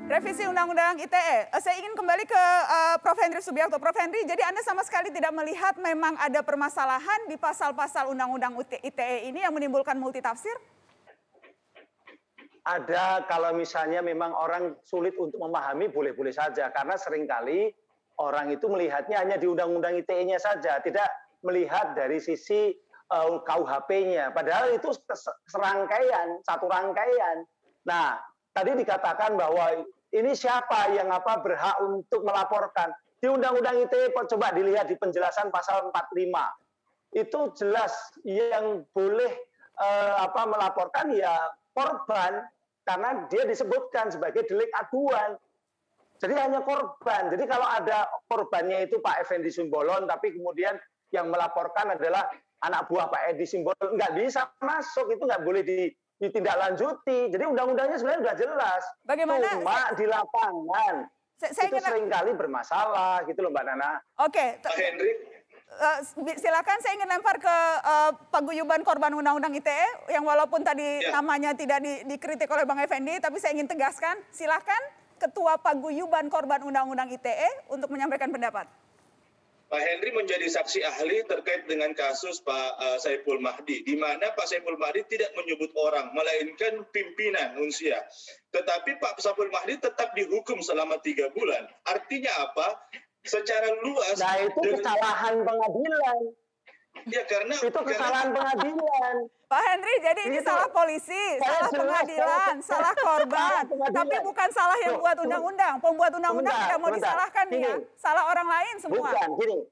Revisi Undang-Undang ITE. Saya ingin kembali ke Prof. Henry Subiakto. Prof. Henry, jadi Anda sama sekali tidak melihat memang ada permasalahan di pasal-pasal Undang-Undang ITE ini yang menimbulkan multitafsir? Ada, kalau misalnya memang orang sulit untuk memahami, boleh-boleh saja. Karena seringkali orang itu melihatnya hanya di Undang-Undang ITE-nya saja, tidak melihat dari sisi KUHP-nya. Padahal itu serangkaian, satu rangkaian. Nah, tadi dikatakan bahwa ini siapa yang berhak untuk melaporkan. Di Undang-Undang ITE coba dilihat di penjelasan pasal 45. Itu jelas yang boleh melaporkan ya korban, karena dia disebutkan sebagai delik aduan. Jadi hanya korban. Jadi kalau ada korbannya itu Pak Effendi Simbolon, tapi kemudian yang melaporkan adalah anak buah Pak Edi Simbolon, nggak bisa masuk, itu nggak boleh ditindaklanjuti. Jadi undang-undangnya sebenarnya sudah jelas. Bagaimana? Cuma di lapangan itu seringkali bermasalah gitu loh Mbak Nana. Oke. Pak Henry. Silakan, saya ingin lempar ke paguyuban korban Undang-Undang ITE yang walaupun tadi namanya tidak dikritik oleh Bang Effendi, tapi saya ingin tegaskan, silakan Ketua Paguyuban Korban Undang-Undang ITE untuk menyampaikan pendapat. Pak Henry menjadi saksi ahli terkait dengan kasus Pak Saiful Mahdi, di mana Pak Saiful Mahdi tidak menyebut orang, melainkan pimpinan Unsia. Tetapi Pak Saiful Mahdi tetap dihukum selama 3 bulan. Artinya apa? Secara luas. Nah itu kesalahan pengadilan. Ya karena itu kesalahan pengadilan. Pak Henry, jadi ini salah polisi, salah pengadilan, salah korban, tapi bukan salah yang buat undang-undang. Pembuat undang-undang tidak mau disalahkan nih ya, salah orang lain semua. Bukan,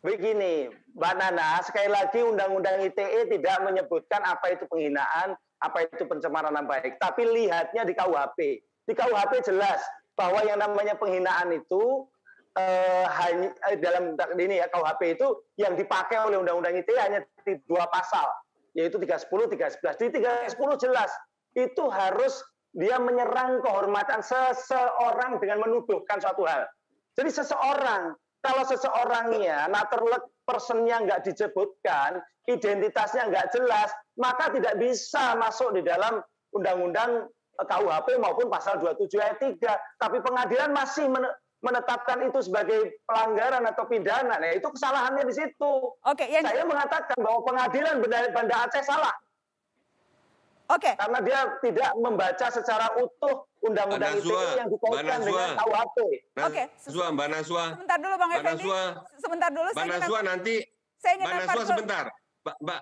begini, Mbak Nana, sekali lagi Undang-Undang ITE tidak menyebutkan apa itu penghinaan, apa itu pencemaran nama baik, tapi lihatnya di KUHP. Di KUHP jelas bahwa yang namanya penghinaan itu hanya dalam ini ya KUHP itu yang dipakai oleh Undang-Undang ITE hanya 2 pasal, yaitu 310, 311. Di 310 jelas itu harus dia menyerang kehormatan seseorang dengan menuduhkan suatu hal. Jadi seseorang, kalau seseorangnya, personnya nggak disebutkan, identitasnya nggak jelas, maka tidak bisa masuk di dalam Undang-Undang KUHP maupun pasal 27 ayat 3. Tapi pengadilan masih menetapkan itu sebagai pelanggaran atau pidana. Nah, itu kesalahannya di situ. Oke, saya mengatakan bahwa pengadilan Banda Aceh salah. Oke. Karena dia tidak membaca secara utuh Undang-Undang ITE yang dikaitkan dengan KUHP. Oke. Mbak Naswa. Sebentar dulu Bang Effendi. Sebentar dulu. Mbak Naswa nanti. Mbak Naswa sebentar.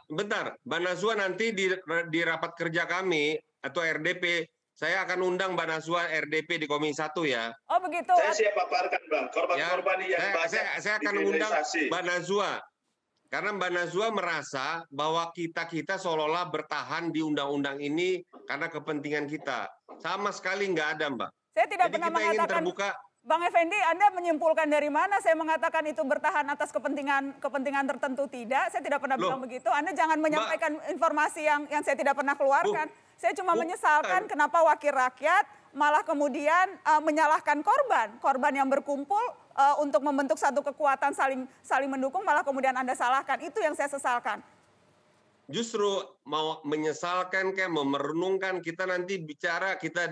Bentar. Mbak Naswa nanti di rapat kerja kami atau RDP, saya akan undang Mbak Naswa RDP di Komisi 1 ya. Oh begitu. Saya siap paparkan Bang, korban-korban yang banyak. Saya akan undang Mbak Naswa. Karena Mbak Naswa merasa bahwa kita seolah-olah bertahan di undang-undang ini karena kepentingan kita. Sama sekali nggak ada Mbak. Saya tidak pernah mengatakan, Bang Effendi, Anda menyimpulkan dari mana saya mengatakan itu bertahan atas kepentingan tertentu? Tidak, saya tidak pernah bilang begitu. Anda jangan menyampaikan informasi yang saya tidak pernah keluarkan. Saya cuma menyesalkan kenapa wakil rakyat malah kemudian menyalahkan korban yang berkumpul untuk membentuk satu kekuatan saling mendukung, malah kemudian Anda salahkan. Itu yang saya sesalkan. Justru mau menyesalkan kayak merenungkan, kita nanti bicara, kita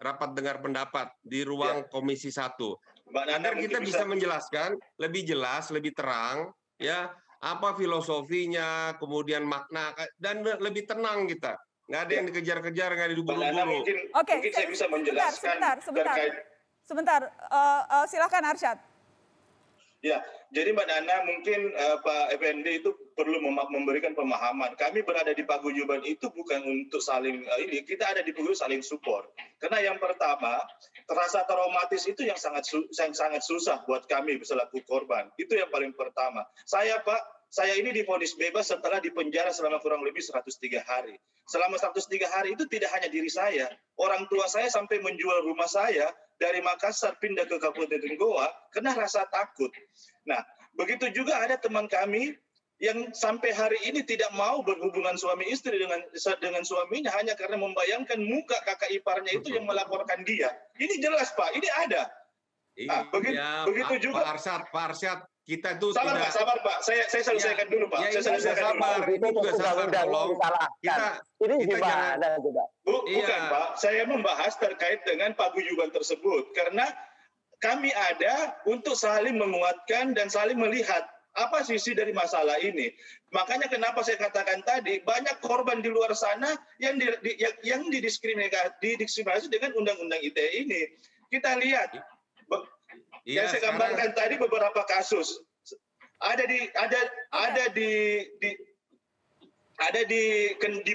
rapat dengar pendapat di ruang Komisi 1. Agar kita bisa menjelaskan lebih jelas, lebih terang ya, apa filosofinya, kemudian makna, dan lebih tenang kita. Nggak ada yang dikejar-kejar, nggak ada diburu-buru. Oke, saya bisa menjelaskan sebentar. Silakan Arsyad. Ya, jadi Mbak Nana mungkin Pak Effendi itu perlu memberikan pemahaman. Kami berada di paguyuban itu bukan untuk saling kita ada di paguyuban saling support. Karena yang pertama, rasa traumatis itu yang sangat susah buat kami selaku korban. Itu yang paling pertama. Saya ini divonis bebas setelah dipenjara selama kurang lebih 103 hari. Selama 103 hari itu tidak hanya diri saya, orang tua saya sampai menjual rumah saya dari Makassar pindah ke Kabupaten Goa karena rasa takut. Nah, begitu juga ada teman kami yang sampai hari ini tidak mau berhubungan suami istri dengan suaminya hanya karena membayangkan muka kakak iparnya itu yang melaporkan dia. Ini jelas Pak, ini ada. Begitu juga Pak Arsyad, kita tuh sabar tidak. Pak, sabar Pak. Saya selesaikan dulu Pak. Saya selesaikan dulu. Ini juga sabar, tolong. Ini gimana coba? Bukan Pak, saya membahas terkait dengan paguyuban tersebut karena kami ada untuk saling menguatkan dan saling melihat apa sisi dari masalah ini. Makanya kenapa saya katakan tadi banyak korban di luar sana yang didiskriminasi dengan undang-undang ITE ini. Kita lihat yang saya gambarkan tadi beberapa kasus ada di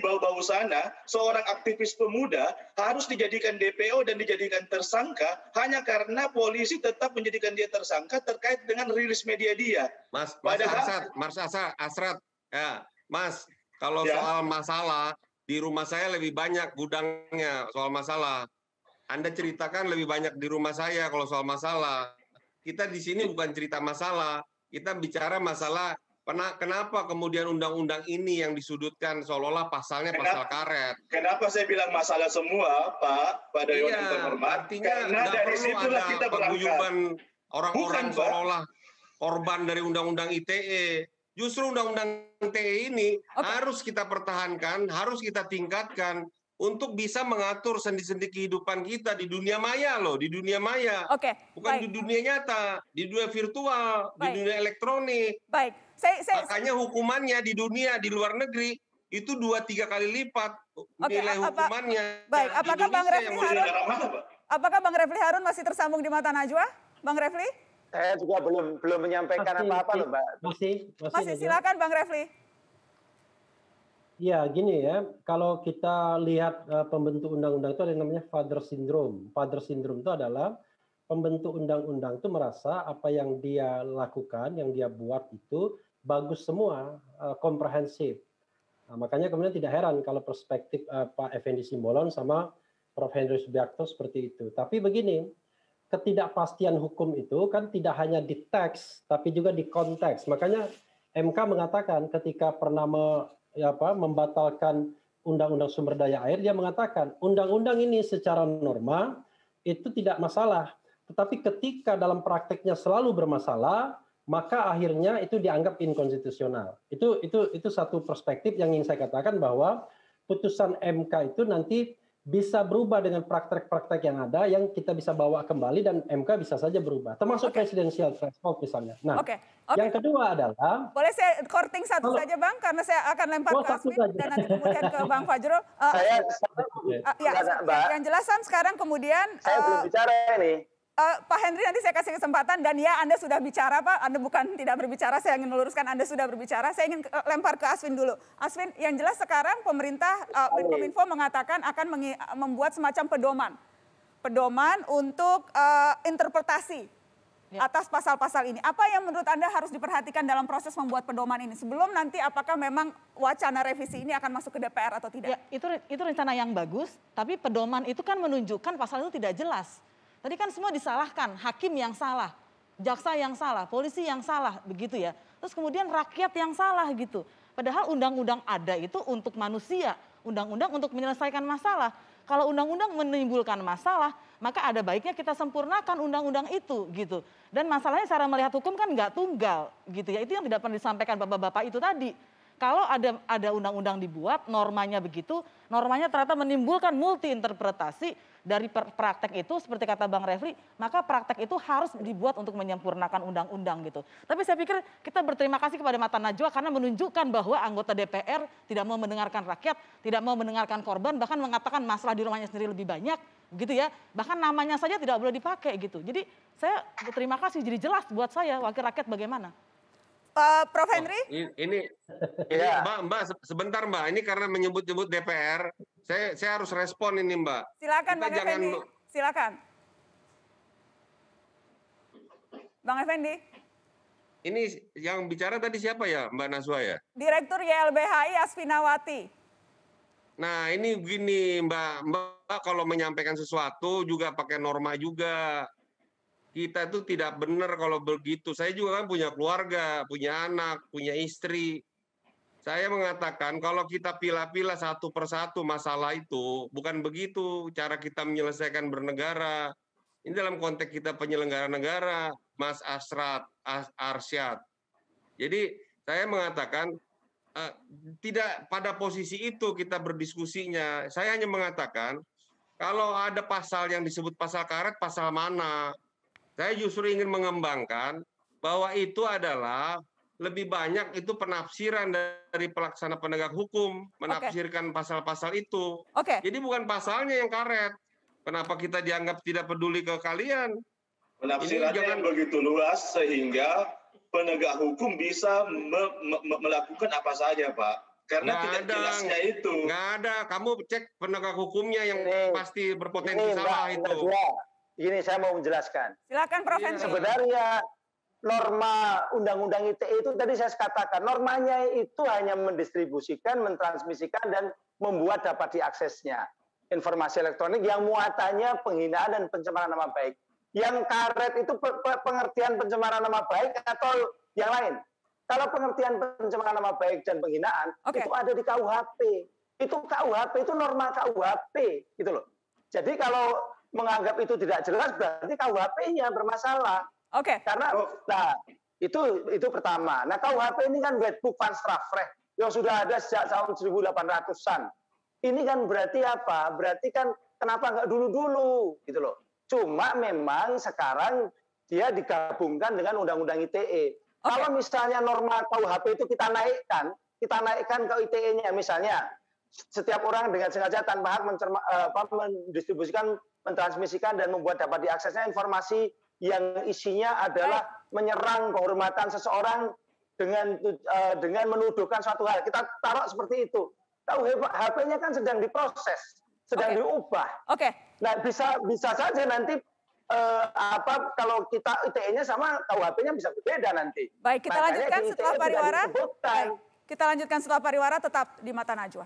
bawah sana seorang aktivis pemuda harus dijadikan DPO dan dijadikan tersangka hanya karena polisi tetap menjadikan dia tersangka terkait dengan rilis media dia. Mas Asrat, ya, Mas, kalau soal masalah di rumah saya lebih banyak gudangnya soal masalah. Anda ceritakan lebih banyak di rumah saya kalau soal masalah. Kita di sini bukan cerita masalah, kita bicara masalah kenapa kemudian undang-undang ini yang disudutkan seolah-olah pasalnya pasal karet. Kenapa saya bilang masalah semua, Pak, pada Dewan yang terhormat? Karena dari situlah kita berangkat. Orang-orang seolah-olah korban dari undang-undang ITE. Justru undang-undang ITE ini harus kita pertahankan, harus kita tingkatkan untuk bisa mengatur sendi-sendi kehidupan kita di dunia maya loh, di dunia maya. Bukan di dunia nyata, di dunia virtual, di dunia elektronik. Makanya hukumannya di dunia, di luar negeri, itu 2-3 kali lipat nilai hukumannya. Apakah Bang Refli Harun masih tersambung di Mata Najwa? Bang Refli? Saya juga belum menyampaikan apa-apa loh, Mbak. Masih silakan Bang Refli. Ya, gini ya, kalau kita lihat pembentuk undang-undang itu ada yang namanya father syndrome. Father syndrome itu adalah pembentuk undang-undang itu merasa apa yang dia lakukan, yang dia buat itu bagus semua, komprehensif. Nah, makanya kemudian tidak heran kalau perspektif Pak Effendi Simbolon sama Prof. Henry Subiakto seperti itu. Tapi begini, ketidakpastian hukum itu kan tidak hanya di teks, tapi juga di konteks. Makanya MK mengatakan ketika pernah membatalkan undang-undang sumber daya air, dia mengatakan undang-undang ini secara norma itu tidak masalah, tetapi ketika dalam prakteknya selalu bermasalah, maka akhirnya itu dianggap inkonstitusional. Itu satu perspektif yang ingin saya katakan bahwa putusan MK itu nanti bisa berubah dengan praktek-praktek yang ada yang kita bisa bawa kembali dan MK bisa saja berubah, termasuk presidensial threshold misalnya. Nah, yang kedua adalah boleh saya korting satu saja Bang, karena saya akan lempar ke Aswin dan nanti kemudian ke Bang Fajrul. Yang jelasan sekarang kemudian saya belum bicara ini. Pak Henry nanti saya kasih kesempatan dan ya Anda sudah bicara Pak, Anda bukan tidak berbicara, saya ingin meluruskan Anda sudah berbicara. Saya ingin lempar ke Aswin dulu. Aswin, yang jelas sekarang pemerintah Menkominfo mengatakan akan membuat semacam pedoman untuk interpretasi atas pasal-pasal ini. Apa yang menurut Anda harus diperhatikan dalam proses membuat pedoman ini sebelum nanti apakah memang wacana revisi ini akan masuk ke DPR atau tidak? Ya, itu rencana yang bagus, tapi pedoman itu kan menunjukkan pasal itu tidak jelas. Tadi kan semua disalahkan, hakim yang salah, jaksa yang salah, polisi yang salah, begitu ya. Terus kemudian rakyat yang salah gitu. Padahal undang-undang ada itu untuk manusia, undang-undang untuk menyelesaikan masalah. Kalau undang-undang menimbulkan masalah, maka ada baiknya kita sempurnakan undang-undang itu gitu. Dan masalahnya cara melihat hukum kan nggak tunggal gitu ya. Itu yang tidak pernah disampaikan bapak-bapak itu tadi. Kalau ada undang-undang dibuat, normanya begitu, normanya ternyata menimbulkan multi interpretasi dari praktek itu, seperti kata Bang Refli, maka praktek itu harus dibuat untuk menyempurnakan undang-undang gitu. Tapi saya pikir kita berterima kasih kepada Mata Najwa karena menunjukkan bahwa anggota DPR tidak mau mendengarkan rakyat, tidak mau mendengarkan korban, bahkan mengatakan masalah di rumahnya sendiri lebih banyak, gitu ya. Bahkan namanya saja tidak boleh dipakai gitu. Jadi saya berterima kasih, jadi jelas buat saya, wakil rakyat bagaimana. Prof. Henry? Mbak, sebentar Mbak. Ini karena menyebut-nyebut DPR, saya harus respon ini Mbak. Silakan Bang Effendi. Silakan. Bang Effendi. Ini yang bicara tadi siapa ya Mbak Najwa ya? Direktur YLBHI Asfinawati. Nah ini begini Mbak kalau menyampaikan sesuatu juga pakai norma juga. Kita itu tidak benar kalau begitu. Saya juga kan punya keluarga, punya anak, punya istri. Saya mengatakan kalau kita pilah-pilah satu persatu masalah itu, bukan begitu cara kita menyelesaikan bernegara. Ini dalam konteks kita penyelenggara negara. Mas Arsyad. Jadi saya mengatakan tidak pada posisi itu kita berdiskusinya. Saya hanya mengatakan kalau ada pasal yang disebut pasal karet, pasal mana? Saya justru ingin mengembangkan bahwa itu adalah lebih banyak itu penafsiran dari pelaksana penegak hukum, menafsirkan pasal-pasal itu. Jadi bukan pasalnya yang karet. Kenapa kita dianggap tidak peduli ke kalian? Penafsirannya yang begitu luas sehingga penegak hukum bisa melakukan apa saja, Pak. Karena tidak jelasnya itu. Nggak ada. Kamu cek penegak hukumnya yang pasti berpotensi salah itu. Ini saya mau menjelaskan. Silakan Prof. Henry. Sebenarnya norma Undang-Undang ITE itu tadi saya katakan, normanya itu hanya mendistribusikan, mentransmisikan, dan membuat dapat diaksesnya informasi elektronik yang muatannya penghinaan dan pencemaran nama baik. Yang karet itu pengertian pencemaran nama baik atau yang lain? Kalau pengertian pencemaran nama baik dan penghinaan, itu ada di KUHP. Itu KUHP, itu norma KUHP, gitu loh. Jadi kalau menganggap itu tidak jelas, berarti KUHP-nya bermasalah. Karena, nah, itu pertama. Nah, KUHP ini kan Wetboek van Strafrecht yang sudah ada sejak tahun 1800-an. Ini kan berarti apa? Berarti kan kenapa nggak dulu-dulu, gitu loh. Cuma memang sekarang dia digabungkan dengan Undang-Undang ITE. Kalau misalnya norma KUHP itu kita naikkan ke ITE-nya, misalnya setiap orang dengan sengaja tanpa hak mendistribusikan, mentransmisikan, dan membuat dapat diaksesnya informasi yang isinya adalah menyerang kehormatan seseorang dengan menuduhkan suatu hal. Kita taruh seperti itu. KUHP-nya kan sedang diproses, sedang diubah. Nah, bisa saja nanti kalau kita ITE-nya sama KUHP-nya bisa berbeda nanti. Baik, kita lanjutkan setelah pariwara. Kita lanjutkan setelah pariwara, tetap di Mata Najwa.